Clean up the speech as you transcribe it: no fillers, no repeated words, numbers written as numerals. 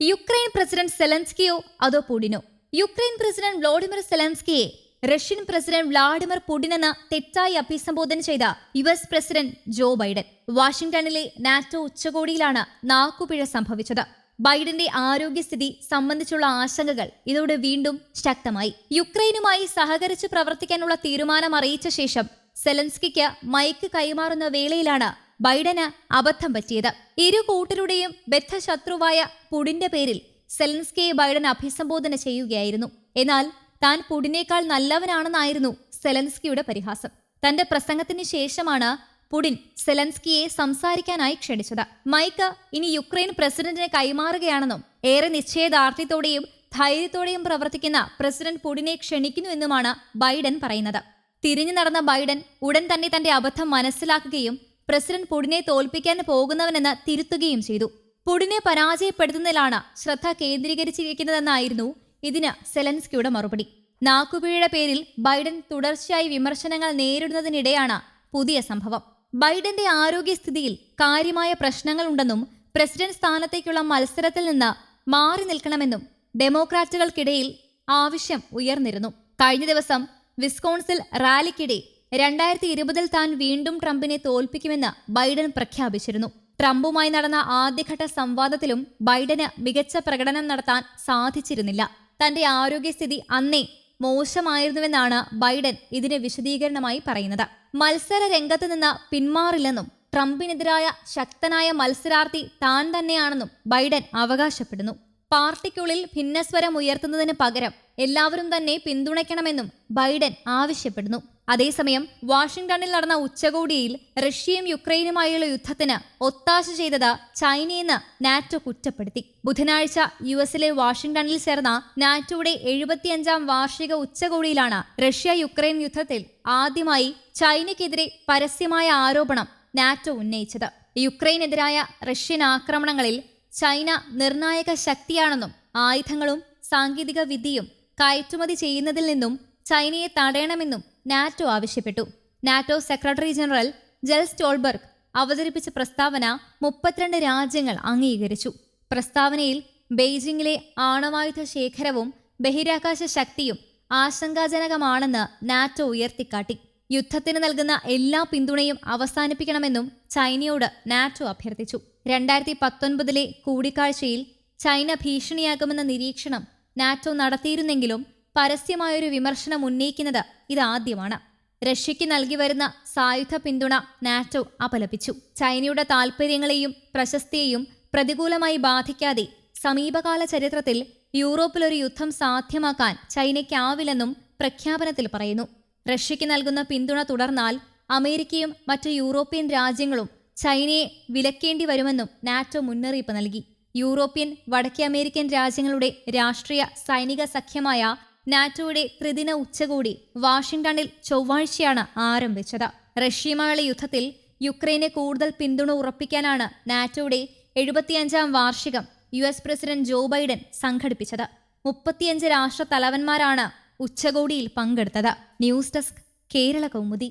Ukraine president സെലൻസ്കിയോ അതോ പുടിനോ? യുക്രൈൻ പ്രസിഡന്റ് വ്ളോഡിമിർ സെലൻസ്കിയെ റഷ്യൻ പ്രസിഡന്റ് വ്ളാഡിമിർ പുടിൻ എന്ന തെറ്റായി അഭിസംബോധന ചെയ്ത യുഎസ് പ്രസിഡന്റ് ജോ ബൈഡൻ. വാഷിംഗ്ടണിലെ നാറ്റോ ഉച്ചകോടിയിലാണ് നാക്കുപിഴ സംഭവിച്ചത്. ബൈഡന്റെ ആരോഗ്യസ്ഥിതി സംബന്ധിച്ചുള്ള ആശങ്കകൾ ഇതോടെ വീണ്ടും ശക്തമായി. യുക്രൈനുമായി സഹകരിച്ച് പ്രവർത്തിക്കാനുള്ള തീരുമാനം അറിയിച്ച ശേഷം സെലൻസ്കിക്ക് മൈക്ക് കൈമാറുന്ന വേളയിലാണ് ബൈഡന് അബദ്ധം പറ്റിയത്. ഇരു കൂട്ടരുടെയും ബദ്ധശത്രുവായ പുടിന്റെ പേരിൽ സെലൻസ്കിയെ ബൈഡൻ അഭിസംബോധന ചെയ്യുകയായിരുന്നു. എന്നാൽ താൻ പുടിനേക്കാൾ നല്ലവനാണെന്നായിരുന്നു സെലൻസ്കിയുടെ പരിഹാസം. തന്റെ പ്രസംഗത്തിന് ശേഷമാണ് പുടിൻ സെലൻസ്കിയെ സംസാരിക്കാനായി ക്ഷണിച്ചത്. മൈക്ക് ഇനി യുക്രൈൻ പ്രസിഡന്റിനെ കൈമാറുകയാണെന്നും ഏറെ നിശ്ചയദാർഢ്യത്തോടെയും ധൈര്യത്തോടെയും പ്രവർത്തിക്കുന്ന പ്രസിഡന്റ് പുടിനെ ക്ഷണിക്കുന്നുവെന്നുമാണ് ബൈഡൻ പറയുന്നത്. തിരിഞ്ഞു നടന്ന ബൈഡൻ ഉടൻ തന്നെ തന്റെ അബദ്ധം മനസ്സിലാക്കുകയും പ്രസിഡന്റ് പുടിനെ തോൽപ്പിക്കാൻ പോകുന്നവനെന്ന് തിരുത്തുകയും ചെയ്തു. പുടിനെ പരാജയപ്പെടുത്തുന്നതിലാണ് ശ്രദ്ധ കേന്ദ്രീകരിച്ചിരിക്കുന്നതെന്നായിരുന്നു ഇതിന് സെലൻസ്കിയുടെ മറുപടി. നാക്കുപിഴയുടെ പേരിൽ ബൈഡൻ തുടർച്ചയായി വിമർശനങ്ങൾ നേരിടുന്നതിനിടെയാണ് പുതിയ സംഭവം. ബൈഡന്റെ ആരോഗ്യസ്ഥിതിയിൽ കാര്യമായ പ്രശ്നങ്ങളുണ്ടെന്നും പ്രസിഡന്റ് സ്ഥാനത്തേക്കുള്ള മത്സരത്തിൽ നിന്ന് മാറി നിൽക്കണമെന്നും ഡെമോക്രാറ്റുകൾക്കിടയിൽ ആവശ്യം ഉയർന്നിരുന്നു. കഴിഞ്ഞ ദിവസം വിസ്കോൺസിൽ റാലിക്കിടെ 2020 താൻ വീണ്ടും ട്രംപിനെ തോൽപ്പിക്കുമെന്ന് ബൈഡൻ പ്രഖ്യാപിച്ചിരുന്നു. ട്രംപുമായി നടന്ന ആദ്യഘട്ട സംവാദത്തിലും ബൈഡന് മികച്ച പ്രകടനം നടത്താൻ സാധിച്ചിരുന്നില്ല. തന്റെ ആരോഗ്യസ്ഥിതി അന്നേ മോശമായിരുന്നുവെന്നാണ് ബൈഡൻ ഇതിന് വിശദീകരണമായി പറയുന്നത്. മത്സര രംഗത്ത് നിന്ന് പിന്മാറില്ലെന്നും ട്രംപിനെതിരായ ശക്തനായ മത്സരാർത്ഥി താൻ തന്നെയാണെന്നും ബൈഡൻ അവകാശപ്പെടുന്നു. പാർട്ടിക്കുള്ളിൽ ഭിന്നസ്വരം ഉയർത്തുന്നതിന് പകരം എല്ലാവരും തന്നെ പിന്തുണയ്ക്കണമെന്നും ബൈഡൻ ആവശ്യപ്പെടുന്നു. അതേസമയം വാഷിംഗ്ടണിൽ നടന്ന ഉച്ചകോടിയിൽ റഷ്യയും യുക്രൈനുമായുള്ള യുദ്ധത്തിന് ഒത്താശ ചെയ്തത് ചൈനയെന്ന് നാറ്റോ കുറ്റപ്പെടുത്തി. ബുധനാഴ്ച യുഎസിലെ വാഷിംഗ്ടണിൽ ചേർന്ന നാറ്റോയുടെ 75ാം വാർഷിക ഉച്ചകോടിയിലാണ് റഷ്യ യുക്രൈൻ യുദ്ധത്തിൽ ആദ്യമായി ചൈനയ്ക്കെതിരെ പരസ്യമായ ആരോപണം നാറ്റോ ഉന്നയിച്ചത്. യുക്രൈനെതിരായ റഷ്യൻ ആക്രമണങ്ങളിൽ ചൈന നിർണായക ശക്തിയാണെന്നും ആയുധങ്ങളും സാങ്കേതിക വിദ്യയും കയറ്റുമതി ചെയ്യുന്നതിൽ നിന്നും ചൈനയെ തടയണമെന്നും നാറ്റോ ആവശ്യപ്പെട്ടു. നാറ്റോ സെക്രട്ടറി ജനറൽ ജെൻസ് സ്റ്റോൾബർഗ് അവതരിപ്പിച്ച പ്രസ്താവന 32 രാജ്യങ്ങൾ അംഗീകരിച്ചു. പ്രസ്താവനയിൽ ബെയ്ജിംഗിലെ ആണവായുധ ശേഖരവും ബഹിരാകാശ ശക്തിയും ആശങ്കാജനകമാണെന്ന് നാറ്റോ ഉയർത്തിക്കാട്ടി. യുദ്ധത്തിന് നൽകുന്ന എല്ലാ പിന്തുണയും അവസാനിപ്പിക്കണമെന്നും ചൈനയോട് നാറ്റോ അഭ്യർത്ഥിച്ചു. 2019 കൂടിക്കാഴ്ചയിൽ ചൈന ഭീഷണിയാകുമെന്ന നിരീക്ഷണം നാറ്റോ നടത്തിയിരുന്നെങ്കിലും പരസ്യമായൊരു വിമർശനം ഉന്നയിക്കുന്നത് ഇതാദ്യമാണ്. റഷ്യയ്ക്ക് നൽകി വരുന്ന സായുധ പിന്തുണ നാറ്റോ അപലപിച്ചു. ചൈനയുടെ താൽപര്യങ്ങളെയും പ്രശസ്തിയെയും പ്രതികൂലമായി ബാധിക്കാതെ സമീപകാല ചരിത്രത്തിൽ യൂറോപ്പിലൊരു യുദ്ധം സാധ്യമാക്കാൻ ചൈനയ്ക്കാവില്ലെന്നും പ്രഖ്യാപനത്തിൽ പറയുന്നു. റഷ്യയ്ക്ക് നൽകുന്ന പിന്തുണ തുടർന്നാൽ അമേരിക്കയും മറ്റു യൂറോപ്യൻ രാജ്യങ്ങളും ചൈനയെ വിലക്കേണ്ടി വരുമെന്നും നാറ്റോ മുന്നറിയിപ്പ് നൽകി. യൂറോപ്യൻ വടക്കേ അമേരിക്കൻ രാജ്യങ്ങളുടെ രാഷ്ട്രീയ സൈനിക സഖ്യമായ നാറ്റോയുടെ ത്രിദിന ഉച്ചകോടി വാഷിംഗ്ടണിൽ ചൊവ്വാഴ്ചയാണ് ആരംഭിച്ചത്. റഷ്യയുമായുള്ള യുദ്ധത്തിൽ യുക്രൈന് കൂടുതൽ പിന്തുണ ഉറപ്പിക്കാനാണ് നാറ്റോയുടെ 75ാം വാർഷികം യുഎസ് പ്രസിഡന്റ് ജോ ബൈഡൻ സംഘടിപ്പിച്ചത്. 35 രാഷ്ട്ര തലവന്മാരാണ് ഉച്ചകോടിയിൽ പങ്കെടുത്തത്. News desk, Kerala Kaumudi.